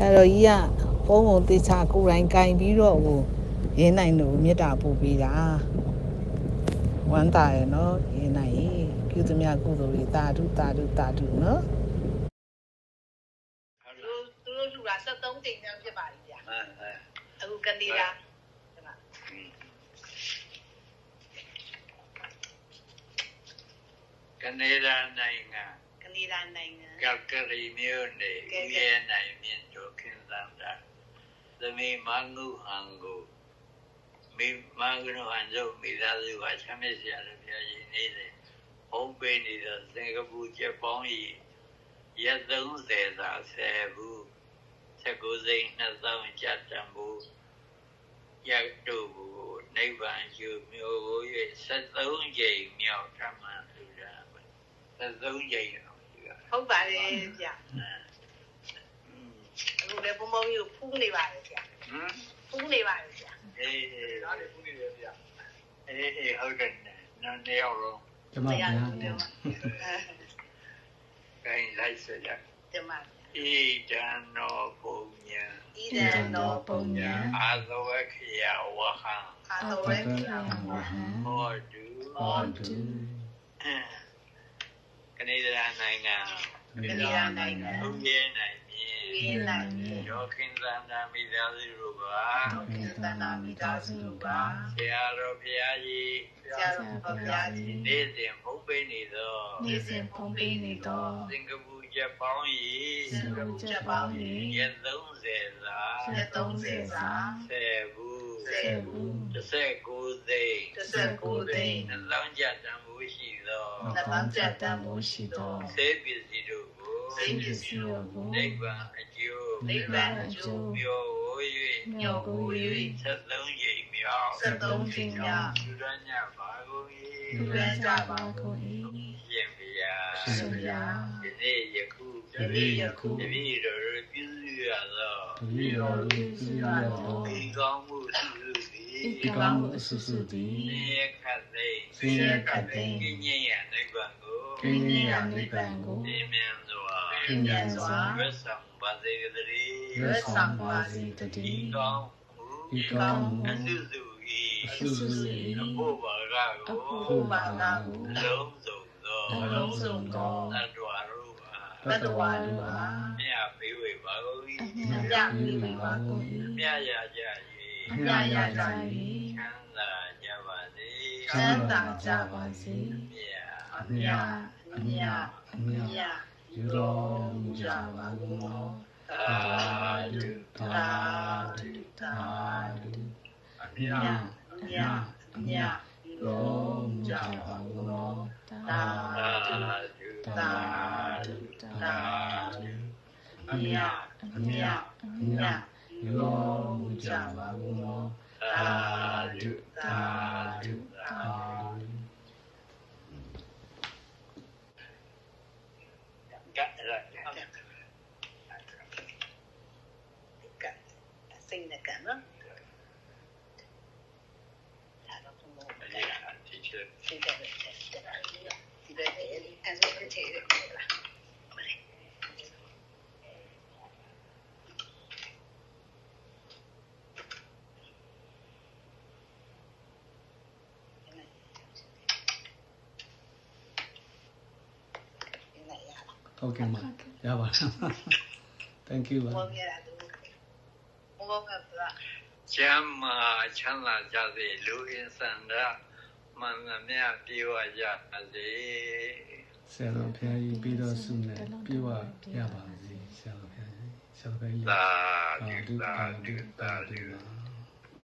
တော်ကြီးကဖုန်းကိုတေချာကိုယ်တိုင်ကင်ပြီးတော့ဟိုရင်းနိုင်လို့မေတ္တာပို့ပေးတာဝမ်းသာရယ်နော်ရင်းနိုင်ရေပြုသမျှကုသိုလ်တွေတာဓုတာဓုတာဓုနော်သူတို့လူက73ကြိမ်မြောက်ဖြစ်ပါလိမ့်ဗျာအခုကနေဒါကနေဒါနိုင်ငံကပ်ကရီမြို့နယ်ဦးရဲနိုင်မြင့်တို့ခင်သံတာသမီးမငုဟန်ကိုမိမငုဟန်တို့မိသားစုကချမ်းမြေ့စရာလို့ပြောရင်းနေတယ်။ဟုတ်ပေနေတော့စင်ကာပူကျက်ပေါင်းကြီးရက်30သာ10ဘူး19စိန်2000ကျပ်တန်ဘူးရက်တို့ကိုနိဗ္ဗာန်ကျူမျိုးကို၍73ကြိမ်မြောက်ဓမ္မလူတာ73ကြိမ်ဟုတ်ပါတယ်ဗျာအခုလည်းဘုံဘုံကြီးကိုဖူးနေပါတယ်ဗျာဖူးနေပါတယ်ဗျာဒါလည်းဖူးနေတယ်ဗျာဟုတ်တယ်နော်နေအောင်လို့ကျမဗျာကိုင်းလိုက်စကြကျမဣဒံနောပုံညာအာသဝခေယဝဟံဟောတုကနေဒါနိုင်ငံဦးရဲနိုင်မြင့်ရောခင်သန္တာမိသားစုတို့ကဆရာတော်ဘုရားကြီးနေ့စဉ်ဖုံးပေးနေသောသင်္ကပူကျက်ပေါင်း၏ရက်30သာ10ဘူး19သိန်းနှလုံးကြတံမိုးရှိသောစေပစ္စည်းတို့ကိုနိဗ္ဗာန်အကျိုးမြော်ကို၍73ကြိမ်မြောက်လူရညပါကုန်၏ရှင်ဘုရားဒီနေ့ယခုတပည့်တော်ပြုစုရသောဒီကောင်းမှုစုစုသည်နေခတ်သိကင်းခြင်းရနိဗ္ဗာန်ကိုပြင်းမြန်စွာရွတ်ဆောင်ပါစေတည်းဒီကောင်းမှုအစုစု၏အဖို့ပါကကိုလုံးစုံသောသတ္တဝါတို့အားမြတ်ပေးဝေပါကုန်၏မြတ်ရကြ၏ချမ်းသာကြပါစေယူတော်မူကြပါကုန်သောသာဓုယူတော်မူကြပါကုန်သောသာဓုယူတော်မူကြပါကုန်သောသာဓုစိတ်နဲ့ကန်နော်ဒါတော့ဘုံဘုံဒီချက်ဒီဘက်အဲ့ဒါကိုထည့်ရတယ်လားဟုတ်ကဲ့ပါရပါလား thank you ပါကျမ်းမာချမ်းသာကြစေလူအင်စန္ဒမှန်သမျှပြေဝကြပါစေဆရာတော်ဘုရားကြီးပြီးတော့ဆုနဲ့ပြေဝရပါစေဆရာတော်ဘုရားကြီးသာဓု